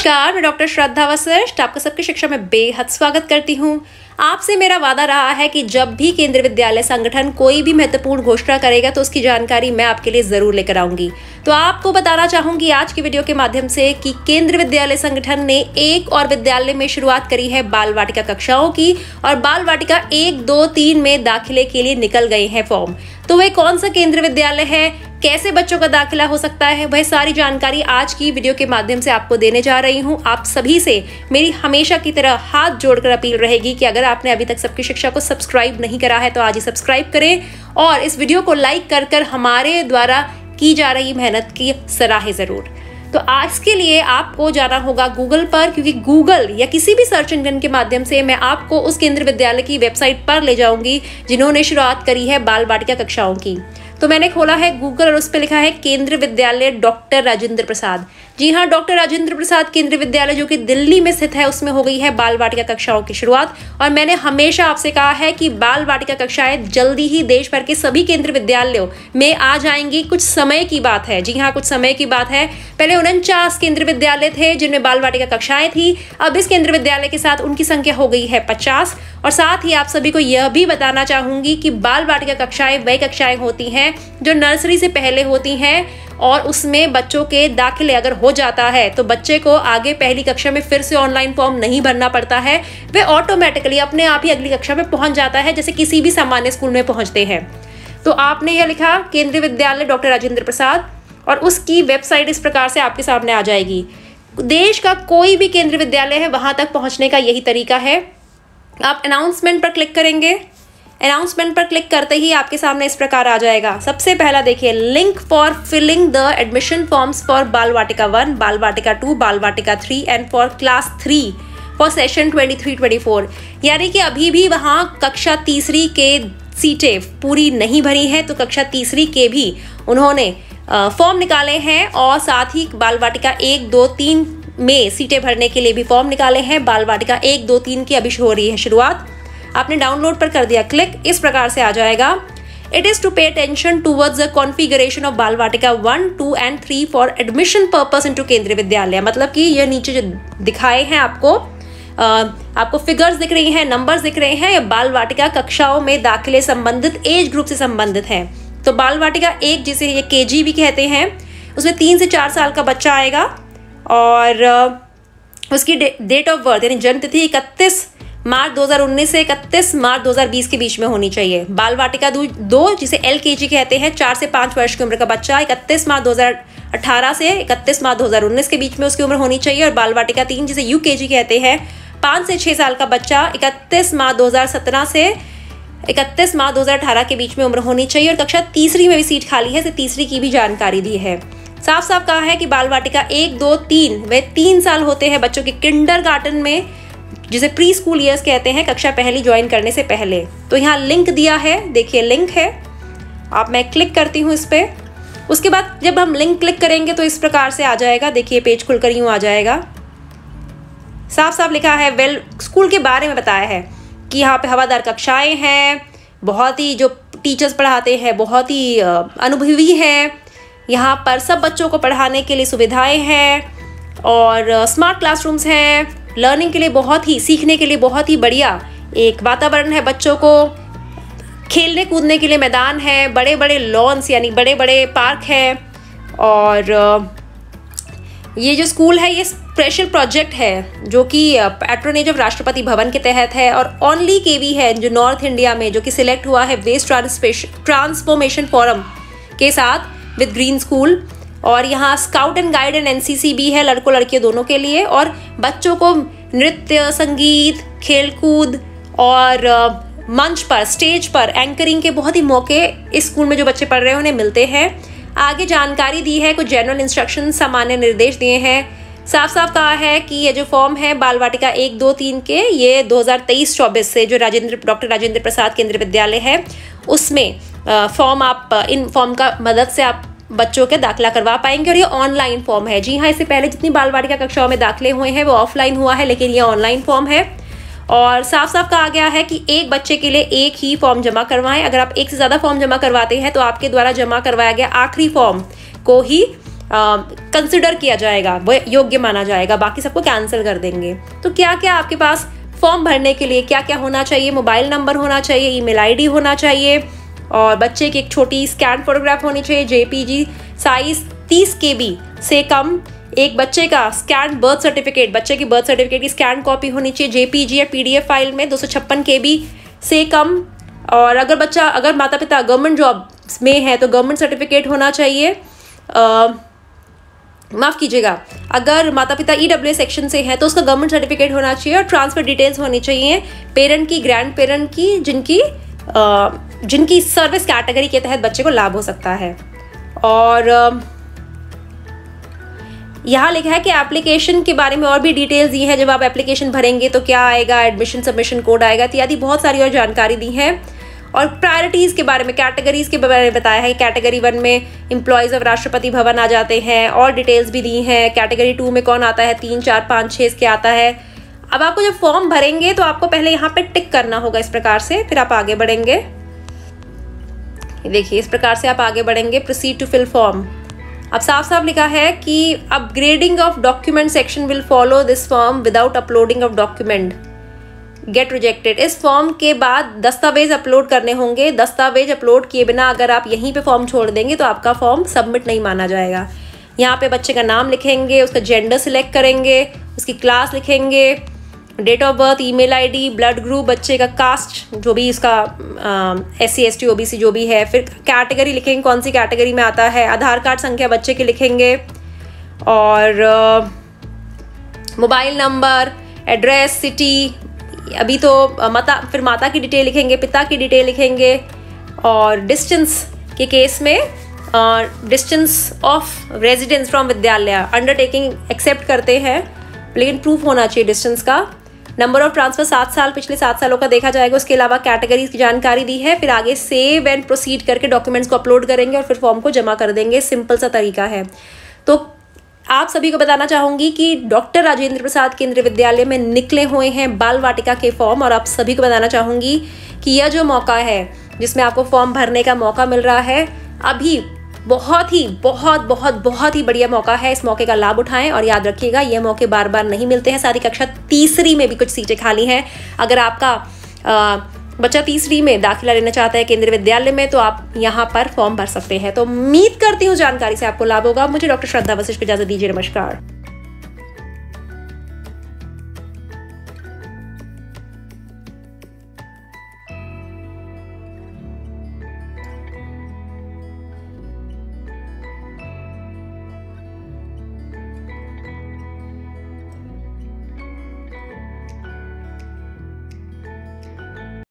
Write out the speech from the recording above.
नमस्कार, मैं डॉक्टर श्रद्धा वशिष्ठ आपका सबकी शिक्षा में बेहद स्वागत करती हूँ। आपसे मेरा वादा रहा है कि जब भी केंद्रीय विद्यालय संगठन कोई भी महत्वपूर्ण घोषणा करेगा तो उसकी जानकारी मैं आपके लिए जरूर लेकर आऊंगी। तो आपको बताना चाहूंगी आज की वीडियो के माध्यम से कि केंद्रीय विद्यालय संगठन ने एक और विद्यालय में शुरुआत करी है बाल वाटिका कक्षाओं की, और बाल वाटिका 1, 2, 3 में दाखिले के लिए निकल गए हैं फॉर्म। तो वह कौन सा केंद्रीय विद्यालय है, कैसे बच्चों का दाखिला हो सकता है, वह सारी जानकारी आज की वीडियो के माध्यम से आपको देने जा रही हूं। आप सभी से मेरी हमेशा की तरह हाथ जोड़कर अपील रहेगी कि अगर आपने अभी तक सबकी शिक्षा को सब्सक्राइब नहीं करा है तो आज ही सब्सक्राइब करें और इस वीडियो को लाइक कर हमारे द्वारा की जा रही मेहनत की सराहे जरूर। तो आज के लिए आपको जाना होगा गूगल पर, क्योंकि गूगल या किसी भी सर्च इंजन के माध्यम से मैं आपको उस केंद्रीय विद्यालय की वेबसाइट पर ले जाऊंगी जिन्होंने शुरुआत करी है बाल वाटिका कक्षाओं की। तो मैंने खोला है गूगल और उस पर लिखा है केंद्रीय विद्यालय डॉक्टर राजेंद्र प्रसाद। जी हाँ, डॉक्टर राजेंद्र प्रसाद केंद्रीय विद्यालय जो कि दिल्ली में स्थित है उसमें हो गई है बाल वाटिका कक्षाओं की शुरुआत। और मैंने हमेशा आपसे कहा है कि बाल वाटिका कक्षाएं जल्दी ही देश भर के सभी केंद्रीय विद्यालयों में आ जाएंगी। कुछ समय की बात है, जी हाँ कुछ समय की बात है। पहले 49 केंद्रीय विद्यालय थे जिनमें बाल वाटिका कक्षाएं थी। अब इस केंद्रीय विद्यालय के साथ उनकी संख्या हो गई है 50। और साथ ही आप सभी को यह भी बताना चाहूंगी कि बाल वाटिका कक्षाएं वह कक्षाएं होती हैं जो नर्सरी से पहले होती हैं, और उसमें बच्चों के दाखिले अगर हो जाता है तो बच्चे को आगे पहली कक्षा में फिर से ऑनलाइन फॉर्म नहीं भरना पड़ता है। वे ऑटोमेटिकली अपने आप ही अगली कक्षा में पहुंच जाता है, जैसे किसी भी सामान्य स्कूल में पहुंचते हैं। तो आपने यह लिखा केंद्रीय विद्यालय डॉक्टर राजेंद्र प्रसाद और उसकी वेबसाइट इस प्रकार से आपके सामने आ जाएगी। देश का कोई भी केंद्रीय विद्यालय है वहां तक पहुंचने का यही तरीका है। आप अनाउंसमेंट पर क्लिक करेंगे। अनाउंसमेंट पर क्लिक करते ही आपके सामने इस प्रकार आ जाएगा। सबसे पहला देखिए, link for filling the admission forms for Bal Vatika 1, Bal Vatika 2, Bal Vatika 3 and for class 3 for session 23-24। यानी कि अभी भी वहां कक्षा तीसरी के सीटें पूरी नहीं भरी हैं, तो कक्षा तीसरी के भी उन्होंने फॉर्म निकाले हैं और साथ ही बाल वाटिका 1, 2, 3 में सीटें भरने के लिए भी फॉर्म निकाले हैं। बाल वाटिका 1, 2, 3 की अभी हो रही है शुरुआत। आपने डाउनलोड पर कर दिया क्लिक, इस प्रकार से आ जाएगा। It is to pay attention towards the configuration of Bal Vatika 1, 2 and 3 for admission purpose into Kendriya Vidyalaya. मतलब कि ये नीचे जो दिखाए हैं आपको फिगर्स दिख रही हैं, नंबर्स दिख रहे हैं, ये बाल वाटिका कक्षाओं में दाखिले संबंधित एज ग्रुप से संबंधित हैं। तो बाल वाटिका 1 जिसे ये केजी भी कहते हैं, उसमें 3 से 4 साल का बच्चा आएगा और उसकी डेट ऑफ बर्थ यानी जन्म तिथि 31 मार्च 2019 से 31 मार्च 2020 के बीच में होनी चाहिए। बाल वाटिका 2 जिसे LKG कहते हैं, 4 से 5 वर्ष की उम्र का बच्चा 31 मार्च 2018 से 31 मार्च 2019 के बीच में उसकी उम्र होनी चाहिए। और बाल वाटिका 3 जिसे UKG कहते हैं, 5 से 6 साल का बच्चा 31 मार्च 2017 से 31 मार्च 2018 के बीच में उम्र होनी चाहिए। और कक्षा तीसरी में भी सीट खाली है, तो तीसरी की भी जानकारी दी है। साफ साफ कहा है कि बाल वाटिका 1, 2, 3 वे 3 साल होते हैं बच्चों के किंडरगार्टन में, जिसे प्री स्कूल ईयर्स कहते हैं, कक्षा पहली ज्वाइन करने से पहले। तो यहाँ लिंक दिया है, देखिए लिंक है। आप मैं क्लिक करती हूँ इस पर। उसके बाद जब हम लिंक क्लिक करेंगे तो इस प्रकार से आ जाएगा। देखिए पेज खुलकर यूँ आ जाएगा। साफ साफ लिखा है, वेल स्कूल के बारे में बताया है कि यहाँ पे हवादार कक्षाएं हैं, बहुत ही जो टीचर्स पढ़ाते हैं बहुत ही अनुभवी हैं, यहाँ पर सब बच्चों को पढ़ाने के लिए सुविधाएं हैं और स्मार्ट क्लासरूम्स हैं, लर्निंग के लिए बहुत ही, सीखने के लिए बहुत ही बढ़िया एक वातावरण है, बच्चों को खेलने कूदने के लिए मैदान है, बड़े बड़े लॉन्स यानी बड़े बड़े पार्क हैं। और ये जो स्कूल है ये स्पेशल प्रोजेक्ट है जो कि पैट्रोनेज ऑफ राष्ट्रपति भवन के तहत है और ओनली केवी है जो नॉर्थ इंडिया में, जो कि सिलेक्ट हुआ है वेस्ट ट्रांसफॉर्मेशन फोरम के साथ विद ग्रीन स्कूल। और यहाँ scout and guide and NCC भी है, लड़कों लड़कियों दोनों के लिए। और बच्चों को नृत्य, संगीत, खेलकूद और मंच पर, स्टेज पर एंकरिंग के बहुत ही मौके इस स्कूल में जो बच्चे पढ़ रहे हैं उन्हें मिलते हैं। आगे जानकारी दी है, कुछ जनरल इंस्ट्रक्शन सामान्य निर्देश दिए हैं। साफ साफ कहा है कि ये जो फॉर्म है बाल वाटिका 1, 2, 3 के, ये 2023-24 से जो डॉक्टर राजेंद्र प्रसाद केंद्रीय विद्यालय है उसमें फॉर्म आप इन फॉर्म का मदद से आप बच्चों के दाखिला करवा पाएंगे। और ये ऑनलाइन फॉर्म है। जी हाँ, इससे पहले जितनी बाल वाटिका कक्षाओं में दाखिले हुए हैं वो ऑफलाइन हुआ है, लेकिन ये ऑनलाइन फॉर्म है। और साफ साफ कहा गया है कि एक बच्चे के लिए एक ही फॉर्म जमा करवाएं। अगर आप एक से ज़्यादा फॉर्म जमा करवाते हैं तो आपके द्वारा जमा करवाया गया आखिरी फॉर्म को ही कंसिडर किया जाएगा, वो योग्य माना जाएगा, बाकी सबको कैंसिल कर देंगे। तो क्या क्या आपके पास फॉर्म भरने के लिए क्या क्या होना चाहिए? मोबाइल नंबर होना चाहिए, ईमेल आईडी होना चाहिए, और बच्चे की एक छोटी स्कैन फोटोग्राफ होनी चाहिए, JPG साइज 30 KB से कम, एक बच्चे का स्कैन बर्थ सर्टिफिकेट, बच्चे की बर्थ सर्टिफिकेट की स्कैन कॉपी होनी चाहिए JPG या PDF फाइल में 256 KB से कम, और अगर माता पिता गवर्नमेंट जॉब में है तो गवर्नमेंट सर्टिफिकेट होना चाहिए। माफ़ कीजिएगा, अगर माता पिता EWS सेक्शन से हैं तो उसका गवर्नमेंट सर्टिफिकेट होना चाहिए, और ट्रांसफर डिटेल्स होनी चाहिए पेरेंट की, ग्रैंड पेरेंट की, जिनकी सर्विस कैटेगरी के तहत बच्चे को लाभ हो सकता है। और यहाँ लिखा है कि एप्लीकेशन के बारे में और भी डिटेल्स दी है, जब आप एप्लीकेशन भरेंगे तो क्या आएगा, एडमिशन सबमिशन कोड आएगा इत्यादि बहुत सारी और जानकारी दी है। और प्रायोरिटीज़ के बारे में, कैटेगरीज के बारे में बताया है। कैटेगरी 1 में एम्प्लॉयज़ ऑफ राष्ट्रपति भवन आ जाते हैं, और डिटेल्स भी दी हैं। कैटेगरी 2 में कौन आता है, 3, 4, 5, 6 इसके आता है। अब आपको जब फॉर्म भरेंगे तो आपको पहले यहाँ पे टिक करना होगा इस प्रकार से, फिर आप आगे बढ़ेंगे। देखिए इस प्रकार से आप आगे बढ़ेंगे, प्रोसीड टू फिल फॉर्म। अब साफ साफ लिखा है कि upgrading of document section will follow this form without uploading of document get rejected. इस फॉर्म के बाद दस्तावेज अपलोड करने होंगे। दस्तावेज अपलोड किए बिना अगर आप यहीं पे फॉर्म छोड़ देंगे तो आपका फॉर्म सबमिट नहीं माना जाएगा। यहाँ पे बच्चे का नाम लिखेंगे, उसका जेंडर सिलेक्ट करेंगे, उसकी क्लास लिखेंगे, date of birth, email ID, blood group, बच्चे का कास्ट जो भी इसका SC ST OBC जो भी है, फिर कैटेगरी लिखेंगे कौन सी कैटेगरी में आता है, आधार कार्ड संख्या बच्चे की लिखेंगे, और मोबाइल नंबर, एड्रेस, सिटी, अभी तो फिर माता की डिटेल लिखेंगे, पिता की डिटेल लिखेंगे, और डिस्टेंस के केस में डिस्टेंस ऑफ रेजिडेंस फ्रॉम विद्यालय, अंडरटेकिंग एक्सेप्ट करते हैं लेकिन प्रूफ होना चाहिए डिस्टेंस का। नंबर ऑफ ट्रांसफर 7 साल, पिछले 7 सालों का देखा जाएगा। उसके अलावा कैटेगरीज की जानकारी दी है। फिर आगे सेव एंड प्रोसीड करके डॉक्यूमेंट्स को अपलोड करेंगे और फिर फॉर्म को जमा कर देंगे। सिंपल सा तरीका है। तो आप सभी को बताना चाहूँगी कि डॉक्टर राजेंद्र प्रसाद केंद्रीय विद्यालय में निकले हुए हैं बाल वाटिका के फॉर्म, और आप सभी को बताना चाहूँगी कि यह जो मौका है जिसमें आपको फॉर्म भरने का मौका मिल रहा है, अभी बहुत ही बढ़िया मौका है। इस मौके का लाभ उठाएं, और याद रखिएगा ये मौके बार बार नहीं मिलते हैं। सारी कक्षा 3री में भी कुछ सीटें खाली हैं। अगर आपका बच्चा 3री में दाखिला लेना चाहता है केंद्रीय विद्यालय में, तो आप यहाँ पर फॉर्म भर सकते हैं। तो उम्मीद करती हूँ जानकारी से आपको लाभ होगा। मुझे डॉक्टर श्रद्धा वशिष्ठ को इजाजत दीजिए। नमस्कार।